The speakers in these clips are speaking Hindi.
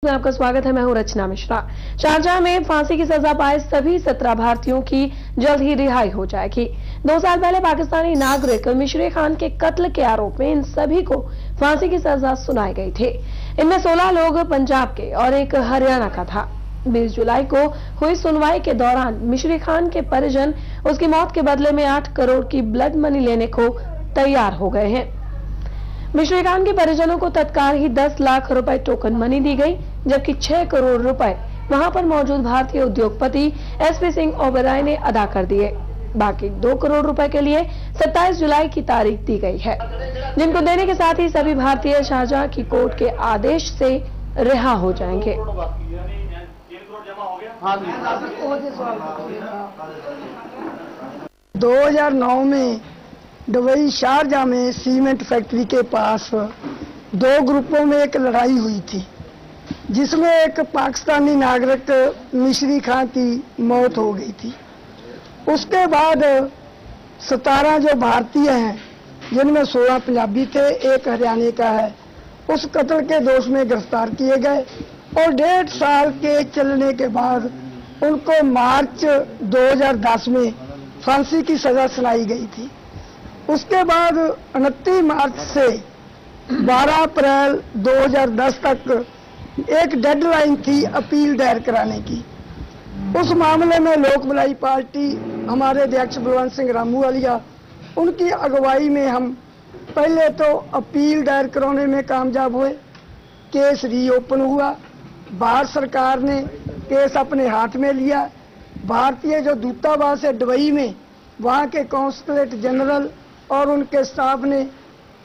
आपका स्वागत है। मैं हूं रचना मिश्रा। शारजाह में फांसी की सजा पाए सभी 17 भारतीयों की जल्द ही रिहाई हो जाएगी। 2 साल पहले पाकिस्तानी नागरिक मिशरी खान के कत्ल के आरोप में इन सभी को फांसी की सजा सुनाई गई थी। इनमें 16 लोग पंजाब के और एक हरियाणा का था। 20 जुलाई को हुई सुनवाई के दौरान मिशरी खान के परिजन उसकी मौत के बदले में 8 करोड़ की ब्लड मनी लेने को तैयार हो गए हैं। मिशरी खान के परिजनों को तत्काल ही 10 लाख रुपए टोकन मनी दी गई, जबकि 6 करोड़ रुपए वहां पर मौजूद भारतीय उद्योगपति एसपी सिंह ओबेरॉय ने अदा कर दिए। बाकी 2 करोड़ रुपए के लिए 27 जुलाई की तारीख दी गई है, जिनको देने के साथ ही सभी भारतीय शारजाह की कोर्ट के आदेश से रिहा हो जाएंगे। 2009 में दुबई शारजाह में सीमेंट फैक्ट्री के पास 2 ग्रुपों में एक लड़ाई हुई थी, जिसमें एक पाकिस्तानी नागरिक मिशरी खान की मौत हो गई थी। उसके बाद 17 जो भारतीय हैं, जिनमें 16 पंजाबी थे, एक हरियाणा का है, उस कत्ल के दोष में गिरफ्तार किए गए और 1.5 साल के चलने के बाद उनको मार्च 2010 में फांसी की सजा सुनाई गई थी। उसके बाद 29 मार्च से 12 अप्रैल 2010 तक एक डेडलाइन थी अपील दायर कराने की। उस मामले में लोक भलाई पार्टी, हमारे अध्यक्ष बलवंत सिंह रामूवालिया, उनकी अगुवाई में हम पहले तो अपील दायर कराने में कामयाब हुए। केस रीओपन हुआ। भारत सरकार ने केस अपने हाथ में लिया। भारतीय जो दूतावास है दुबई में, वहाँ के कॉन्सुलेट जनरल और उनके स्टाफ ने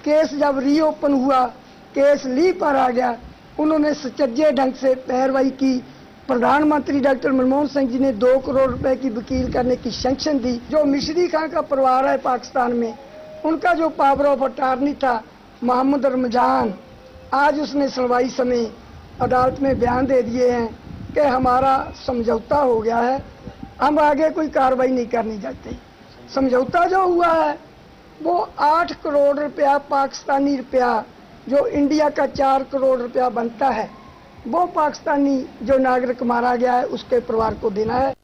केस जब रीओपन हुआ, केस लीव पर आ गया, उन्होंने सुचज्जे ढंग से पैरवाई की। प्रधानमंत्री डॉक्टर मनमोहन सिंह जी ने 2 करोड़ रुपए की वकील करने की सैंक्शन दी। जो मिशरी खान का परिवार है पाकिस्तान में, उनका जो पावर ऑफ अटॉर्नी था मोहम्मद रमजान, आज उसने सुनवाई समय अदालत में बयान दे दिए हैं कि हमारा समझौता हो गया है, हम आगे कोई कार्रवाई नहीं करनी चाहते। समझौता जो हुआ है वो 8 करोड़ रुपया पाकिस्तानी रुपया, जो इंडिया का 4 करोड़ रुपया बनता है, वो पाकिस्तानी जो नागरिक मारा गया है उसके परिवार को देना है।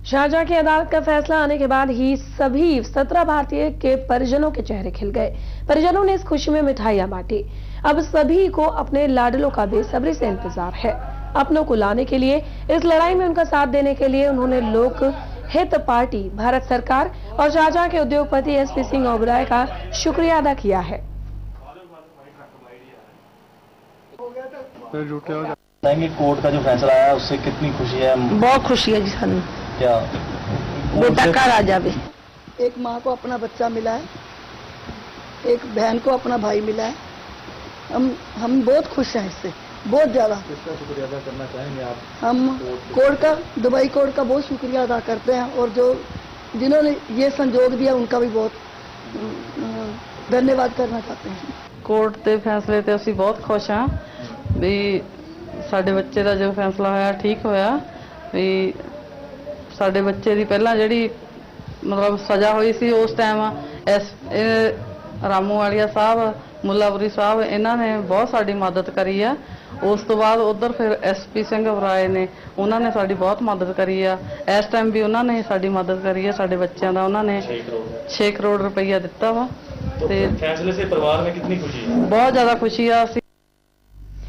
शारजाह की अदालत का फैसला आने के बाद ही सभी 17 भारतीय के परिजनों के चेहरे खिल गए। परिजनों ने इस खुशी में मिठाइयां बांटी। अब सभी को अपने लाडलों का बेसब्री से इंतजार है। अपनों को लाने के लिए, इस लड़ाई में उनका साथ देने के लिए उन्होंने लोक हित पार्टी, भारत सरकार और शारजाह के उद्योगपति एसपी सिंह ओबेरॉय का शुक्रिया अदा किया है। कोर्ट का जो फैसला आया उससे कितनी खुशी है? बहुत खुशी है जी सानू। क्या बेटा घर आ जावे। एक माँ को अपना बच्चा मिला है, एक बहन को अपना भाई मिला है। हम बहुत खुश हैं इससे, बहुत ज्यादा। किसका शुक्रिया अदा करना चाहेंगे आप? हम कोर्ट का, दुबई कोर्ट का बहुत शुक्रिया अदा करते हैं, और जो जिन्होंने ये संजोग दिया उनका भी बहुत धन्यवाद करना चाहते हैं। कोर्ट के फैसले ते असीं बहुत खुश हाँ भी साडे बच्चे का जो फैसला होया ठीक होया। भी साडे बच्चे की पहला जिहड़ी मतलब सजा हुई सी उस टाइम रामूवालिया साहब, मुल्लापुरी साहब, इन्हां ने बहुत साडी मदद करी है। उस तो बाद उधर फिर एसपी सिंह ओबेरॉय ने, उन्होंने साडी बहुत मदद करी है। इस टाइम भी उन्होंने साडी मदद करी है। साडे बच्चों का उन्होंने 6 करोड़ रुपया दिता वा। तो फैसले से परिवार में कितनी खुशी है? बहुत ज्यादा खुशी है।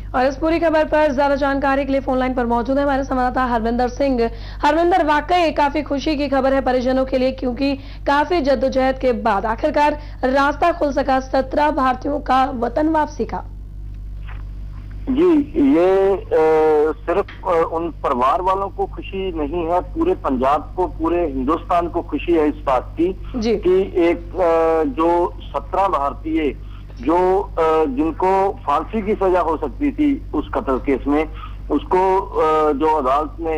और इस पूरी खबर पर ज्यादा जानकारी के लिए फोन लाइन पर मौजूद है हमारे संवाददाता हरविंदर सिंह। हरविंदर, वाकई काफी खुशी की खबर है परिजनों के लिए, क्योंकि काफी जद्दोजहद के बाद आखिरकार रास्ता खुल सका 17 भारतीयों का वतन वापसी का। जी, ये सिर्फ उन परिवार वालों को खुशी नहीं है, पूरे पंजाब को, पूरे हिंदुस्तान को खुशी है इस बात की कि एक जो 17 भारतीय जो जिनको फांसी की सजा हो सकती थी उस कत्ल केस में, उसको जो अदालत ने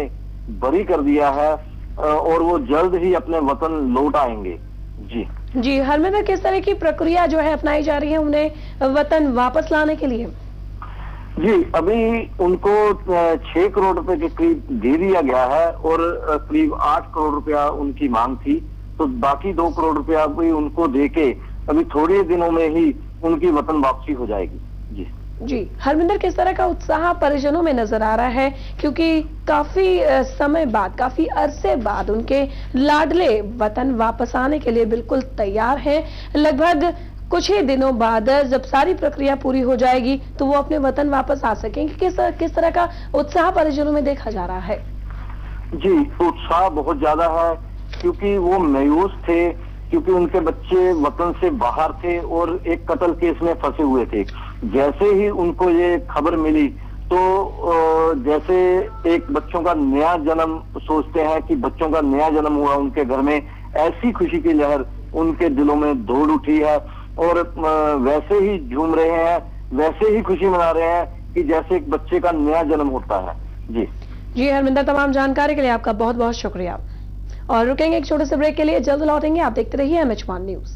बरी कर दिया है और वो जल्द ही अपने वतन लौट आएंगे। जी हरविंदर, किस तरह की प्रक्रिया जो है अपनाई जा रही है उन्हें वतन वापस लाने के लिए? जी, अभी उनको 6 करोड़ रुपए के करीब दे दिया गया है और करीब 8 करोड़ रुपया उनकी मांग थी, तो बाकी 2 करोड़ रुपया भी उनको देके अभी थोड़े दिनों में ही उनकी वतन वापसी हो जाएगी। जी। जी हरमिंदर, किस तरह का उत्साह परिजनों में नजर आ रहा है, क्योंकि काफी समय बाद, काफी अरसे बाद उनके लाडले वतन वापस आने के लिए बिल्कुल तैयार हैं। लगभग कुछ ही दिनों बाद जब सारी प्रक्रिया पूरी हो जाएगी तो वो अपने वतन वापस आ सकेंगे। किस तरह का उत्साह परिजनों में देखा जा रहा है? जी, उत्साह बहुत ज्यादा है, क्योंकि वो मायूस थे, क्योंकि उनके बच्चे वतन से बाहर थे और एक कत्ल केस में फंसे हुए थे। जैसे ही उनको ये खबर मिली तो जैसे एक बच्चों का नया जन्म सोचते हैं कि बच्चों का नया जन्म हुआ उनके घर में, ऐसी खुशी की लहर उनके दिलों में दौड़ उठी है और वैसे ही झूम रहे हैं, वैसे ही खुशी मना रहे हैं कि जैसे एक बच्चे का नया जन्म होता है। जी हरमिंदर, तमाम जानकारी के लिए आपका बहुत बहुत शुक्रिया। और रुकेंगे एक छोटे से ब्रेक के लिए, जल्द लौटेंगे। आप देखते रहिए MH1 न्यूज।